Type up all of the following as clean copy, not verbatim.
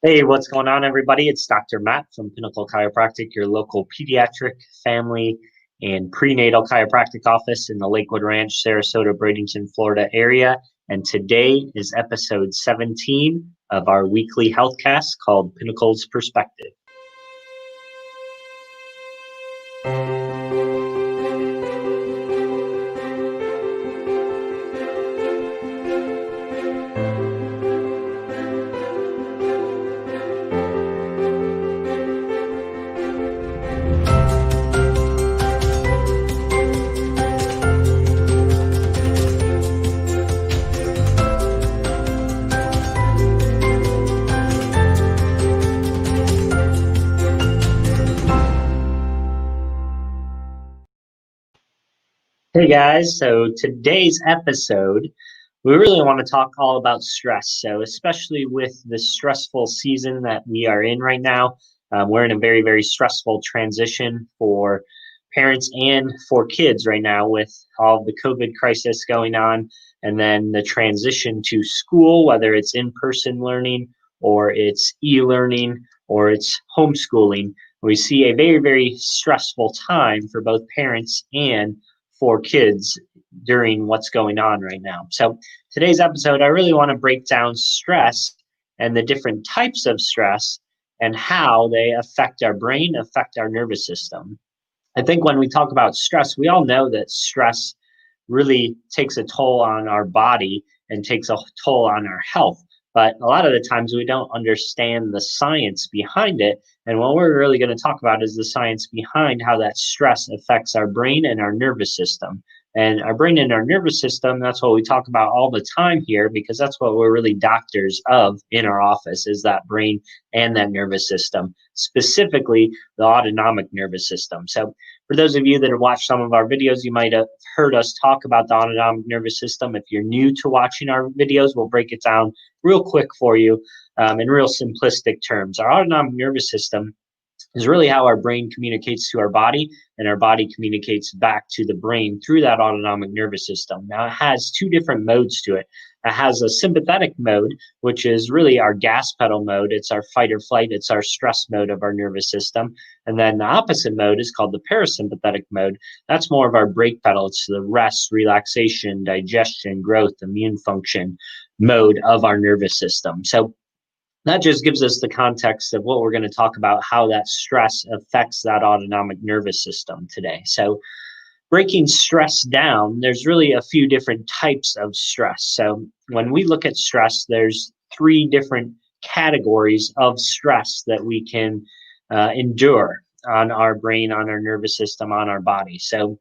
Hey, what's going on, everybody? It's Dr. Matt from Pinnacle Chiropractic, your local pediatric, family, and prenatal chiropractic office in the Lakewood Ranch, Sarasota, Bradenton, Florida area. And today is episode 17 of our weekly healthcast called Pinnacle's Perspective. Hey guys, so today's episode, we really want to talk all about stress. So, especially with the stressful season that we are in right now, we're in a very, very stressful transition for parents and for kids right now with all the COVID crisis going on, and then the transition to school, whether it's in-person learning or it's e-learning or it's homeschooling. We see a very, very stressful time for both parents and for kids during what's going on right now. So today's episode, I really want to break down stress and the different types of stress and how they affect our brain, affect our nervous system. I think when we talk about stress, we all know that stress really takes a toll on our body and takes a toll on our health. But a lot of the times we don't understand the science behind it. And what we're really going to talk about is the science behind how that stress affects our brain and our nervous system. And our brain and our nervous system, that's what we talk about all the time here, because that's what we're really doctors of in our office, is that brain and that nervous system, specifically the autonomic nervous system. So for those of you that have watched some of our videos, you might have heard us talk about the autonomic nervous system. If you're new to watching our videos, we'll break it down real quick for you in real simplistic terms. Our autonomic nervous system is really how our brain communicates to our body, and our body communicates back to the brain through that autonomic nervous system. Now, it has two different modes to it. It has a sympathetic mode, which is really our gas pedal mode. It's our fight or flight. It's our stress mode of our nervous system. And then the opposite mode is called the parasympathetic mode. That's more of our brake pedal. It's the rest, relaxation, digestion, growth, immune function mode of our nervous system. So that just gives us the context of what we're going to talk about, how that stress affects that autonomic nervous system today. So breaking stress down, there's really a few different types of stress. So when we look at stress, there's three different categories of stress that we can endure on our brain, on our nervous system, on our body. So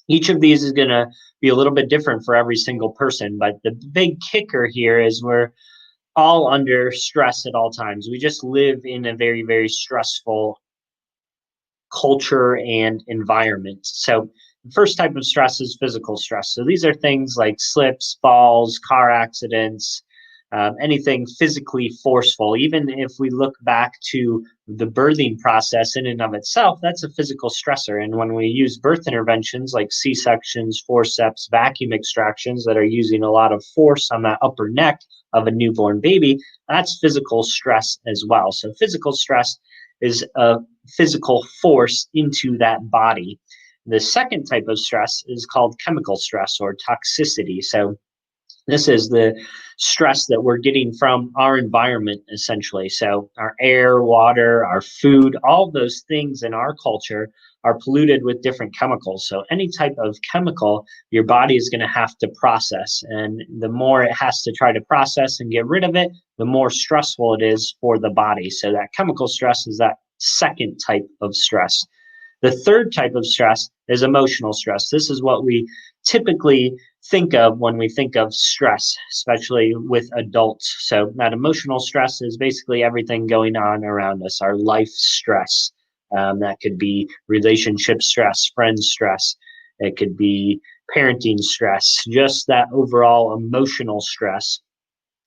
each of these is going to be a little bit different for every single person. But the big kicker here is we're all under stress at all times. We just live in a very, very stressful culture and environment. So the first type of stress is physical stress. So these are things like slips, falls, car accidents, anything physically forceful. Even if we look back to the birthing process in and of itself, that's a physical stressor. And when we use birth interventions like C-sections, forceps, vacuum extractions that are using a lot of force on that upper neck of a newborn baby, that's physical stress as well. So physical stress is a physical force into that body. The second type of stress is called chemical stress or toxicity. So this is the stress that we're getting from our environment, essentially. So our air, water, our food, all those things in our culture are polluted with different chemicals. So any type of chemical, your body is going to have to process. And the more it has to try to process and get rid of it, the more stressful it is for the body. So that chemical stress is that second type of stress. The third type of stress is emotional stress. This is what we typically think of when we think of stress, especially with adults. So that emotional stress is basically everything going on around us, our life stress. That could be relationship stress, friend stress. It could be parenting stress. Just that overall emotional stress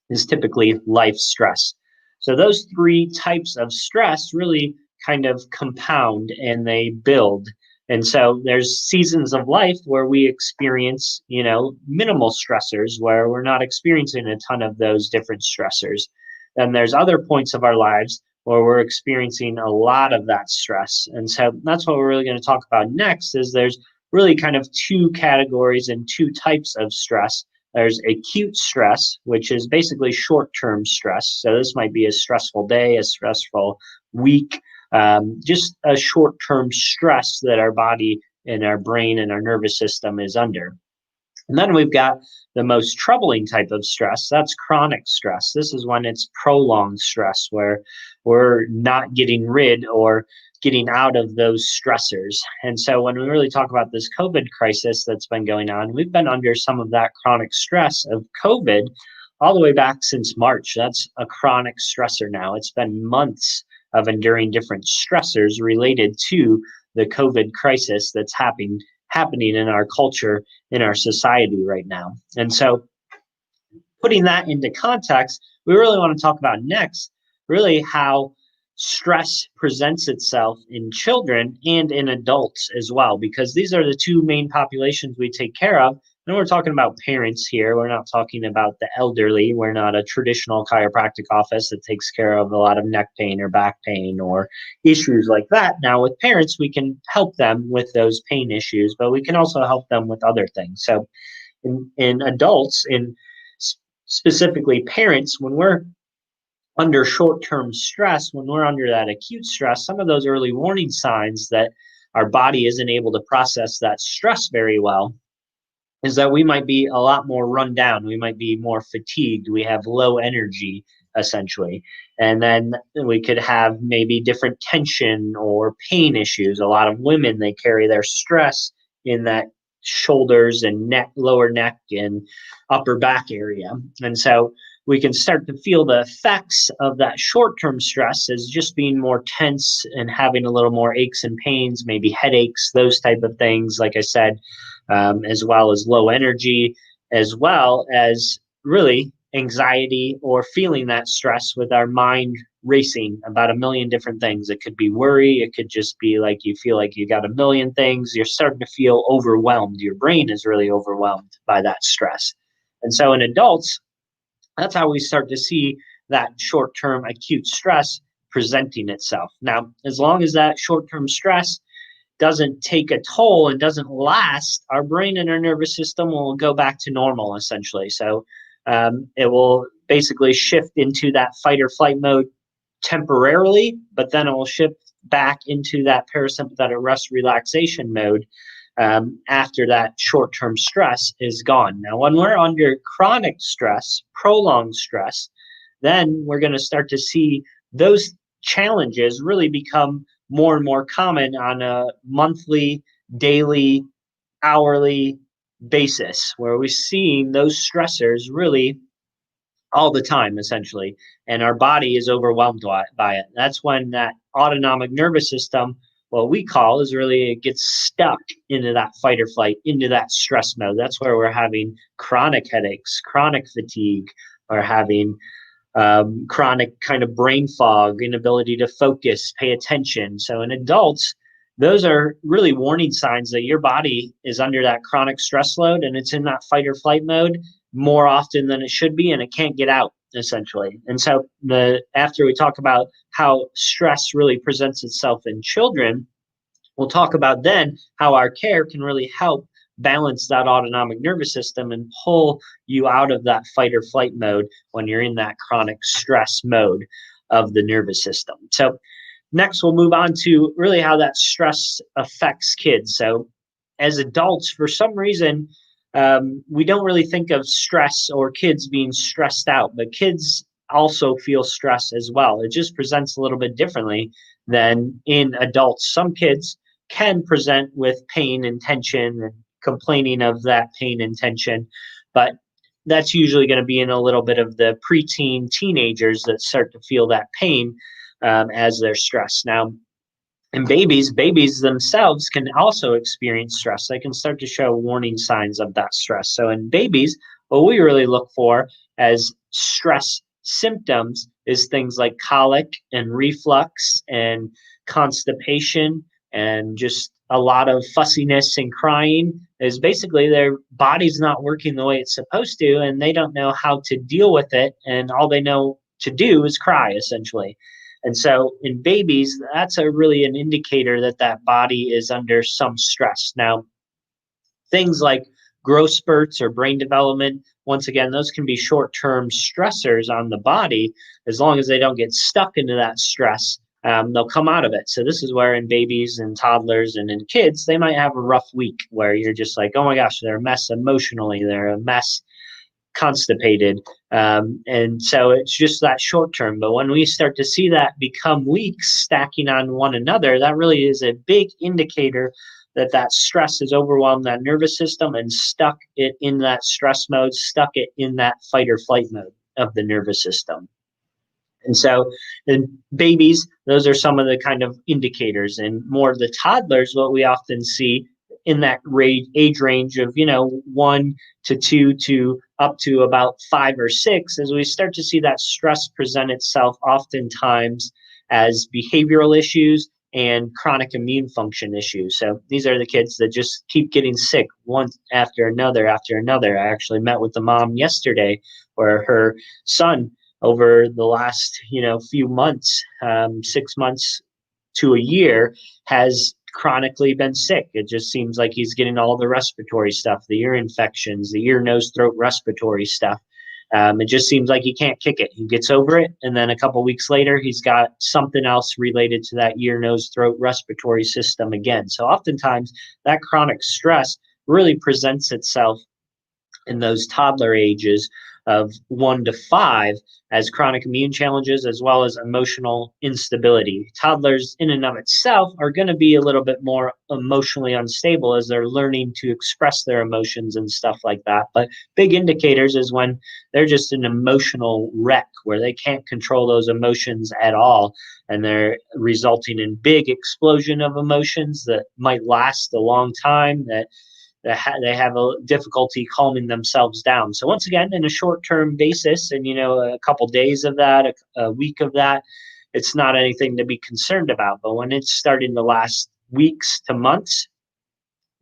is typically life stress. So those three types of stress really kind of compound and they build. And so there's seasons of life where we experience, minimal stressors, where we're not experiencing a ton of those different stressors. then there's other points of our lives where we're experiencing a lot of that stress. And so that's what we're really going to talk about next. Is there's really kind of two categories and two types of stress. There's acute stress, which is basically short-term stress. So this might be a stressful day, a stressful week, just a short-term stress that our body and our brain and our nervous system is under. And then we've got the most troubling type of stress. That's chronic stress. This is when it's prolonged stress, where we're not getting rid or getting out of those stressors. And so when we really talk about this COVID crisis that's been going on, we've been under some of that chronic stress of COVID all the way back since March. That's a chronic stressor now. It's been months of enduring different stressors related to the COVID crisis that's happening in our culture, in our society right now. And so putting that into context, we really want to talk about next really how stress presents itself in children and in adults as well, because these are the two main populations we take care of. And we're talking about parents here. We're not talking about the elderly. We're not a traditional chiropractic office that takes care of a lot of neck pain or back pain or issues like that. Now, with parents, we can help them with those pain issues, but we can also help them with other things. So in adults, in specifically parents, when we're under short-term stress, when we're under that acute stress, some of those early warning signs that our body isn't able to process that stress very well is that we might be a lot more run down. We might be more fatigued. We have low energy, essentially. And then we could have maybe different tension or pain issues. A lot of women, they carry their stress in that shoulders and neck, lower neck and upper back area. And so we can start to feel the effects of that short-term stress as just being more tense and having a little more aches and pains, maybe headaches, those type of things, like I said, as well as low energy, as well as really anxiety or feeling that stress with our mind racing about a million different things. It could be worry. It could just be like you feel like you got a million things. You're starting to feel overwhelmed. Your brain is really overwhelmed by that stress. And so in adults, that's how we start to see that short-term acute stress presenting itself. Now, as long as that short-term stress doesn't take a toll and doesn't last, our brain and our nervous system will go back to normal, essentially. So it will basically shift into that fight or flight mode temporarily, but then it will shift back into that parasympathetic rest relaxation mode after that short-term stress is gone. Now, when we're under chronic stress, prolonged stress, then we're going to start to see those challenges really become more and more common on a monthly, daily, hourly basis, where we're seeing those stressors really all the time, essentially, and our body is overwhelmed by it. That's when that autonomic nervous system, what we call, is really, it gets stuck into that fight or flight, into that stress mode. That's where we're having chronic headaches, chronic fatigue, or having chronic kind of brain fog, inability to focus, pay attention. So in adults, those are really warning signs that your body is under that chronic stress load and it's in that fight or flight mode more often than it should be, and it can't get out, essentially. And so after we talk about how stress really presents itself in children, we'll talk about then how our care can really help balance that autonomic nervous system and pull you out of that fight or flight mode when you're in that chronic stress mode of the nervous system. So next, we'll move on to really how that stress affects kids. So as adults, for some reason, we don't really think of stress or kids being stressed out, but kids also feel stress as well. It just presents a little bit differently than in adults. Some kids can present with pain and tension and complaining of that pain and tension, but that's usually going to be in a little bit of the preteen teenagers that start to feel that pain as they're stressed. Now, in babies themselves can also experience stress. They can start to show warning signs of that stress. So in babies, what we really look for as stress symptoms is things like colic and reflux and constipation and just a lot of fussiness and crying. Is basically their body's not working the way it's supposed to, and they don't know how to deal with it, and all they know to do is cry, essentially. And so in babies, that's really an indicator that that body is under some stress. Now, things like growth spurts or brain development, once again, those can be short-term stressors on the body. As long as they don't get stuck into that stress, they'll come out of it. So this is where in babies and toddlers and in kids, they might have a rough week where you're just like, oh my gosh, they're a mess emotionally, they're a mess constipated. And so it's just that short term. But when we start to see that become weeks stacking on one another, that really is a big indicator that that stress has overwhelmed that nervous system and stuck it in that stress mode, stuck it in that fight or flight mode of the nervous system. And so in babies, those are some of the kind of indicators. And more of the toddlers, what we often see in that age range of 1 to 2 to up to about 5 or 6, as we start to see that stress present itself oftentimes as behavioral issues and chronic immune function issues. So these are the kids that just keep getting sick one after another after another. I actually met with the mom yesterday where her son, over the last few months, 6 months to a year, has chronically been sick. It just seems like he's getting all the respiratory stuff, the ear infections, the ear, nose, throat, respiratory stuff. It just seems like he can't kick it. He gets over it, and then a couple weeks later, he's got something else related to that ear, nose, throat, respiratory system again. So oftentimes, that chronic stress really presents itself in those toddler ages of 1 to 5 as chronic immune challenges as well as emotional instability. Toddlers in and of itself are going to be a little bit more emotionally unstable as they're learning to express their emotions and stuff like that. But big indicators is when they're just an emotional wreck where they can't control those emotions at all, and they're resulting in big explosion of emotions that might last a long time, that they have a difficulty calming themselves down. So once again, in a short-term basis, and a couple days of that, a week of that, it's not anything to be concerned about. But when it's starting to last weeks to months,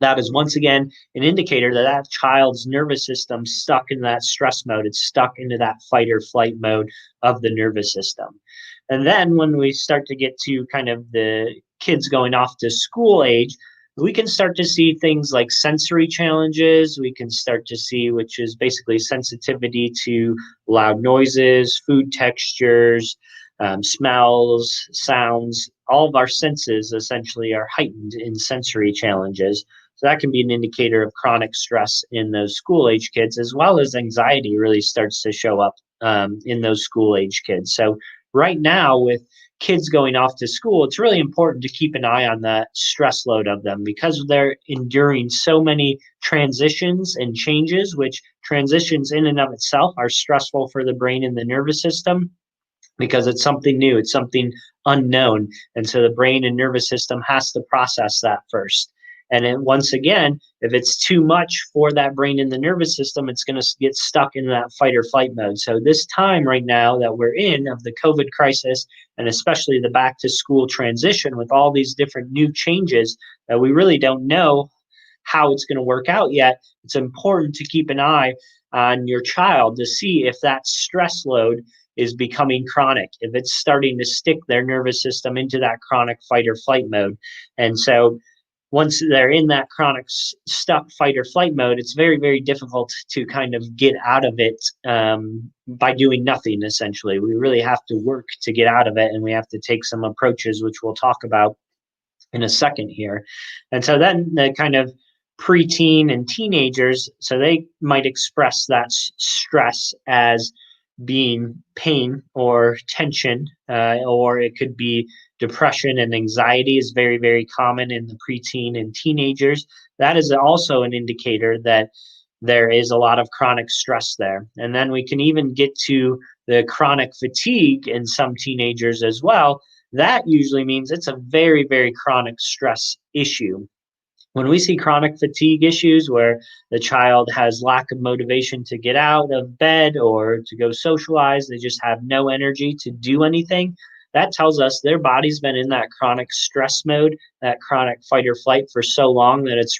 that is once again an indicator that that child's nervous system stuck in that stress mode. It's stuck into that fight or flight mode of the nervous system. And then when we start to get to kind of the kids going off to school age, we can start to see things like sensory challenges. We can start to see, which is basically sensitivity to loud noises, food textures, smells, sounds. All of our senses essentially are heightened in sensory challenges. So that can be an indicator of chronic stress in those school age kids, as well as anxiety really starts to show up in those school age kids. So right now, with kids going off to school, it's really important to keep an eye on that stress load of them because they're enduring so many transitions and changes, which transitions in and of itself are stressful for the brain and the nervous system because it's something new, it's something unknown. And so the brain and nervous system has to process that first. And then once again, if it's too much for that brain and the nervous system, it's going to get stuck in that fight or flight mode. So this time right now that we're in of the COVID crisis, and especially the back to school transition with all these different new changes that we really don't know how it's going to work out yet, it's important to keep an eye on your child to see if that stress load is becoming chronic, if it's starting to stick their nervous system into that chronic fight or flight mode. And so once they're in that chronic stuck fight or flight mode, it's very, very difficult to kind of get out of it by doing nothing, essentially. We really have to work to get out of it, and we have to take some approaches, which we'll talk about in a second here. And so then the kind of preteen and teenagers, so they might express that stress as being pain or tension, or it could be depression and anxiety is very, very common in the preteen and teenagers. That is also an indicator that there is a lot of chronic stress there. And then we can even get to the chronic fatigue in some teenagers as well. That usually means it's a very, very chronic stress issue. When we see chronic fatigue issues where the child has lack of motivation to get out of bed or to go socialize, they just have no energy to do anything, that tells us their body's been in that chronic stress mode, that chronic fight or flight for so long that it's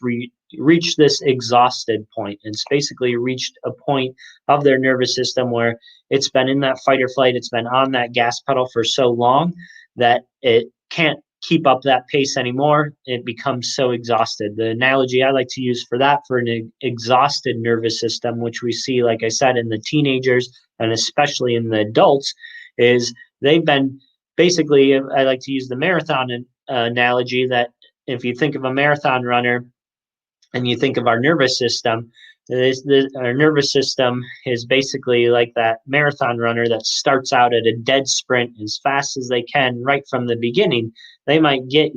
reached this exhausted point. It's basically reached a point of their nervous system where it's been in that fight or flight, it's been on that gas pedal for so long that it can't keep up that pace anymore. It becomes so exhausted. The analogy I like to use for that, for an exhausted nervous system, which we see, like I said, in the teenagers and especially in the adults, is they've been basically, I like to use the marathon analogy, that if you think of a marathon runner and you think of our nervous system, our nervous system is basically like that marathon runner that starts out at a dead sprint as fast as they can right from the beginning. They might get,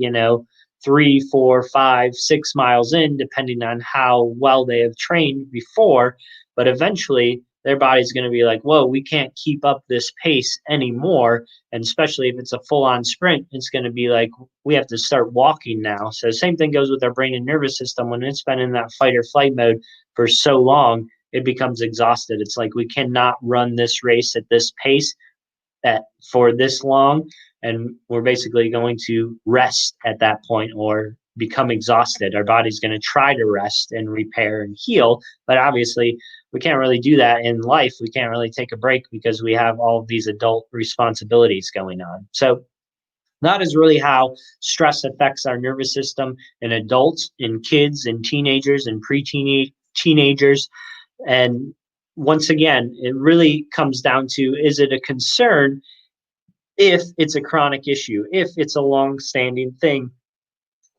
3, 4, 5, 6 miles in, depending on how well they have trained before. But eventually, their body's going to be like, whoa, we can't keep up this pace anymore. And especially if it's a full-on sprint, it's going to be like, we have to start walking now. So same thing goes with our brain and nervous system. When it's been in that fight or flight mode for so long, it becomes exhausted. It's like, we cannot run this race at this pace for this long, and we're basically going to rest at that point or become exhausted. Our body's going to try to rest and repair and heal, but obviously we can't really do that in life. We can't really take a break because we have all of these adult responsibilities going on. So that is really how stress affects our nervous system in adults, in kids, in teenagers, and teenagers. And once again, it really comes down to, is it a concern if it's a chronic issue, if it's a long-standing thing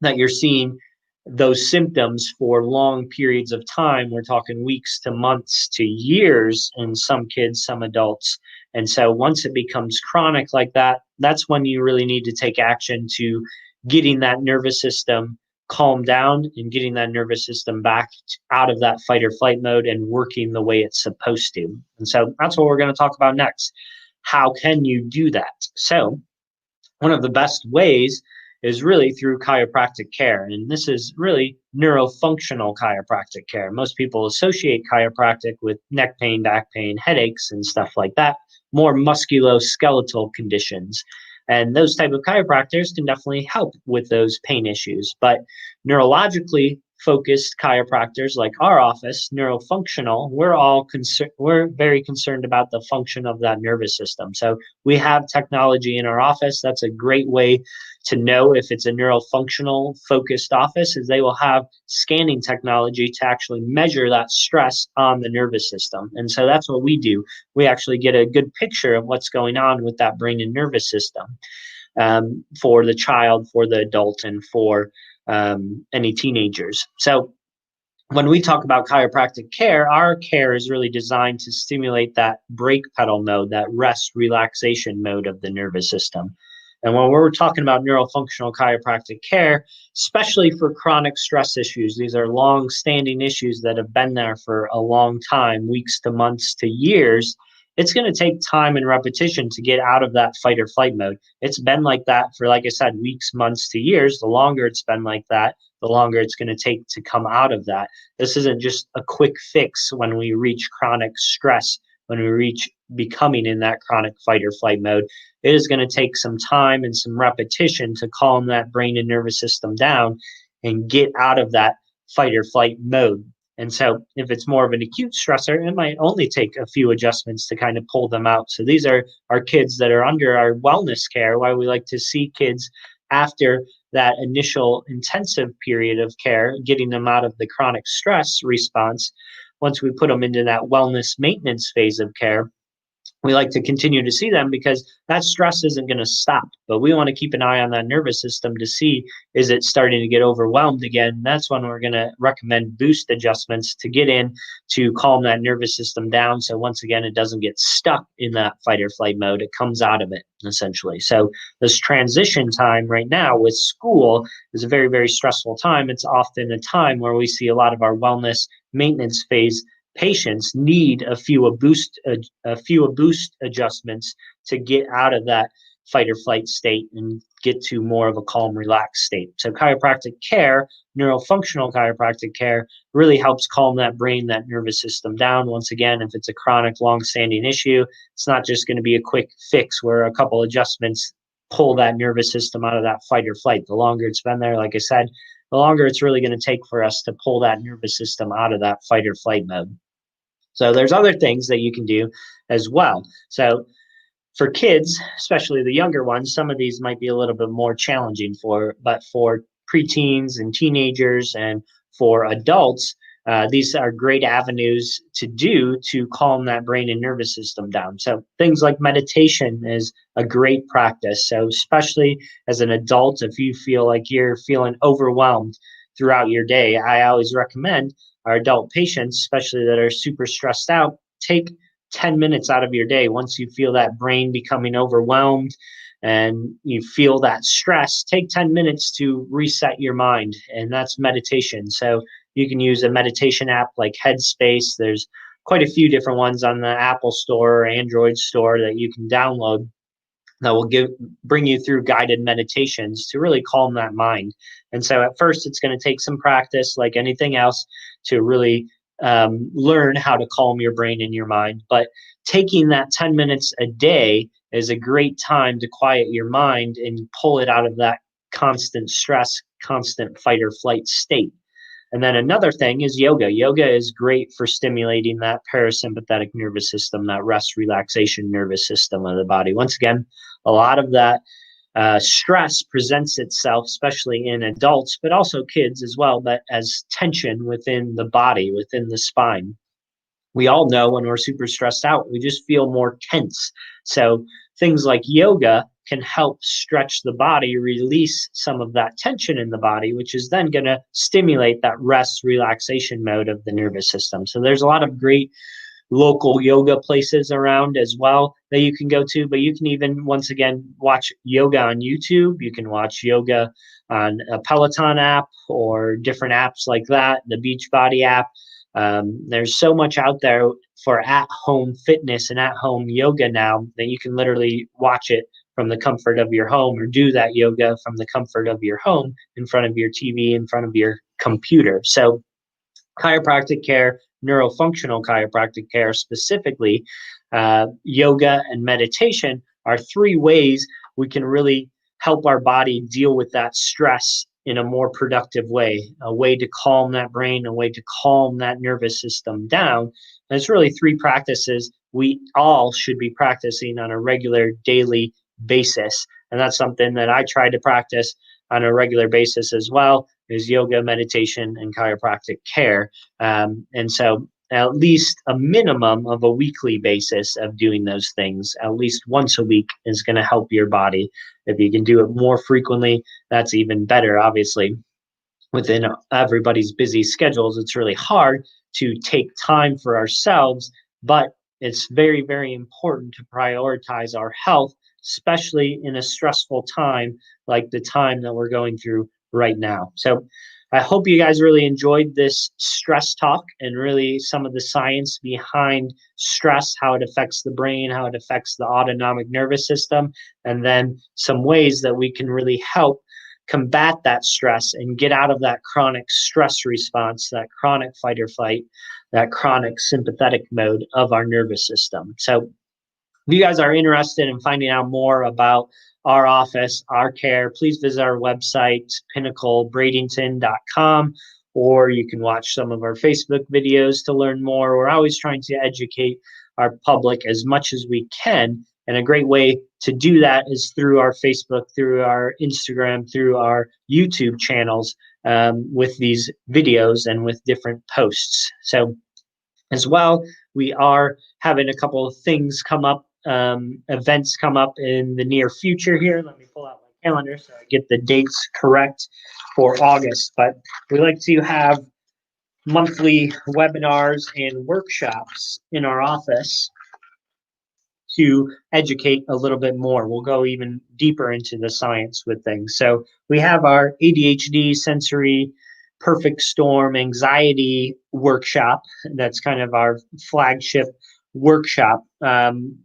that you're seeing those symptoms for long periods of time? We're talking weeks to months to years in some kids, some adults. And so once it becomes chronic like that, that's when you really need to take action to getting that nervous system calm down and getting that nervous system back out of that fight or flight mode and working the way it's supposed to. And so that's what we're going to talk about next. How can you do that? So one of the best ways is really through chiropractic care. And this is really neurofunctional chiropractic care. Most people associate chiropractic with neck pain, back pain, headaches, and stuff like that, more musculoskeletal conditions. And those type of chiropractors can definitely help with those pain issues. But neurologically focused chiropractors like our office, neurofunctional, we're very concerned about the function of that nervous system. So we have technology in our office. That's a great way to know if it's a neurofunctional focused office, is they will have scanning technology to actually measure that stress on the nervous system. And so that's what we do. We actually get a good picture of what's going on with that brain and nervous system for the child, for the adult, and for any teenagers. So when we talk about chiropractic care, our care is really designed to stimulate that brake pedal mode, that rest relaxation mode of the nervous system. And when we're talking about neurofunctional chiropractic care, especially for chronic stress issues, these are long-standing issues that have been there for a long time, weeks to months to years, it's going to take time and repetition to get out of that fight or flight mode. It's been like that for, like I said, weeks, months to years. The longer it's been like that, the longer it's going to take to come out of that. This isn't just a quick fix when we reach chronic stress, when we reach becoming in that chronic fight or flight mode. It is going to take some time and some repetition to calm that brain and nervous system down and get out of that fight or flight mode. And so if it's more of an acute stressor, it might only take a few adjustments to kind of pull them out. So these are our kids that are under our wellness care, why we like to see kids after that initial intensive period of care, getting them out of the chronic stress response. Once we put them into that wellness maintenance phase of care, we like to continue to see them because that stress isn't going to stop. But we want to keep an eye on that nervous system to see, is it starting to get overwhelmed again? That's when we're going to recommend boost adjustments to get in to calm that nervous system down. So once again, it doesn't get stuck in that fight or flight mode. It comes out of it, essentially. So this transition time right now with school is a very, very stressful time. It's often a time where we see a lot of our wellness maintenance phase patients need a few boost adjustments to get out of that fight or flight state and get to more of a calm, relaxed state. So chiropractic care, neurofunctional chiropractic care, really helps calm that brain, that nervous system down. Once again, if it's a chronic, long-standing issue, it's not just going to be a quick fix where a couple adjustments pull that nervous system out of that fight or flight. The longer it's been there, like I said, the longer it's really going to take for us to pull that nervous system out of that fight or flight mode. So there's other things that you can do as well. So for kids, especially the younger ones, some of these might be a little bit more challenging but for preteens and teenagers and for adults, these are great avenues to do to calm that brain and nervous system down. So things like meditation is a great practice. So especially as an adult, if you feel like you're feeling overwhelmed throughout your day, I always recommend our adult patients, especially that are super stressed out, take 10 minutes out of your day. Once you feel that brain becoming overwhelmed and you feel that stress, take 10 minutes to reset your mind, and that's meditation. So you can use a meditation app like Headspace. There's quite a few different ones on the Apple Store or Android Store that you can download that will bring you through guided meditations to really calm that mind. And so at first, it's going to take some practice, like anything else, to really learn how to calm your brain and your mind. But taking that 10 minutes a day is a great time to quiet your mind and pull it out of that constant stress, constant fight or flight state. And then another thing is yoga. Yoga is great for stimulating that parasympathetic nervous system, that rest relaxation nervous system of the body. Once again, a lot of that stress presents itself, especially in adults, but also kids as well, but as tension within the body, within the spine. We all know when we're super stressed out, we just feel more tense. So things like yoga can help stretch the body, release some of that tension in the body, which is then going to stimulate that rest relaxation mode of the nervous system. So there's a lot of great local yoga places around as well that you can go to, but you can even, once again, watch yoga on YouTube. You can watch yoga on a Peloton app or different apps like that, the Beachbody app. There's so much out there for at-home fitness and at-home yoga now that you can literally watch it from the comfort of your home, or do that yoga from the comfort of your home in front of your TV, in front of your computer. So chiropractic care, neurofunctional chiropractic care specifically, yoga and meditation are three ways we can really help our body deal with that stress in a more productive way, a way to calm that brain, a way to calm that nervous system down. And it's really three practices we all should be practicing on a regular daily basis. And that's something that I try to practice on a regular basis as well, is yoga, meditation, and chiropractic care. And so at least a minimum of a weekly basis of doing those things, at least once a week, is going to help your body. If you can do it more frequently, that's even better. Obviously, within everybody's busy schedules, it's really hard to take time for ourselves, but it's very, very important to prioritize our health, especially in a stressful time like the time that we're going through right now. So I hope you guys really enjoyed this stress talk and really some of the science behind stress, how it affects the brain, how it affects the autonomic nervous system, and then some ways that we can really help combat that stress and get out of that chronic stress response, that chronic fight or flight, that chronic sympathetic mode of our nervous system. So if you guys are interested in finding out more about our office, our care, please visit our website, pinnaclebradenton.com, or you can watch some of our Facebook videos to learn more. We're always trying to educate our public as much as we can. And a great way to do that is through our Facebook, through our Instagram, through our YouTube channels, with these videos and with different posts. So as well, we are having a couple of things come up, events come up in the near future here. Let me pull out my calendar so I get the dates correct for August. But we like to have monthly webinars and workshops in our office to educate a little bit more. We'll go even deeper into the science with things. So we have our ADHD sensory perfect storm anxiety workshop. That's kind of our flagship workshop.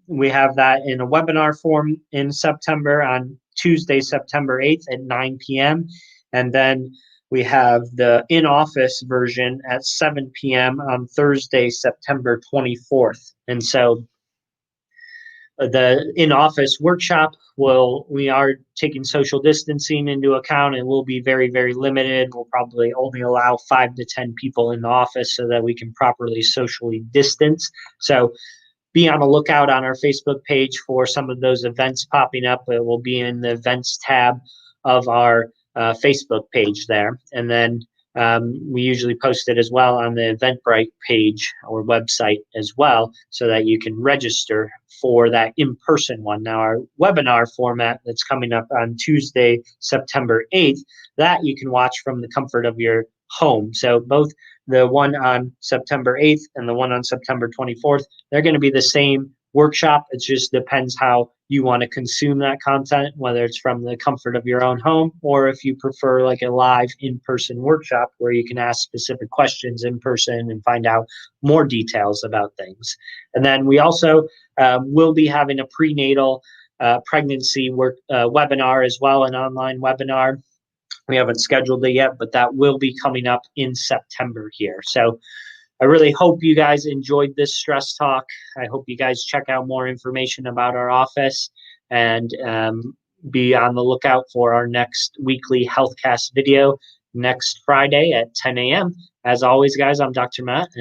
We have that in a webinar form in September, on Tuesday, September 8th at 9 p.m. And then we have the in-office version at 7 p.m. on Thursday, September 24th. And so the in-office workshop, we are taking social distancing into account, and we'll be very, very limited. We'll probably only allow 5 to 10 people in the office so that we can properly socially distance. So be on the lookout on our Facebook page for some of those events popping up. It will be in the events tab of our Facebook page there. And then we usually post it as well on the Eventbrite page or website as well, so that you can register for that in-person one. Now, our webinar format that's coming up on Tuesday, September 8th, that you can watch from the comfort of your home. So both the one on September 8th and the one on September 24th, they're going to be the same workshop. It just depends how you want to consume that content, whether it's from the comfort of your own home, or if you prefer like a live in-person workshop where you can ask specific questions in person and find out more details about things. And then we also will be having a prenatal pregnancy webinar as well, an online webinar. We haven't scheduled it yet, but that will be coming up in September here. So I really hope you guys enjoyed this stress talk. I hope you guys check out more information about our office, and be on the lookout for our next weekly healthcast video next Friday at 10 a.m. As always, guys, I'm Dr. Matt, and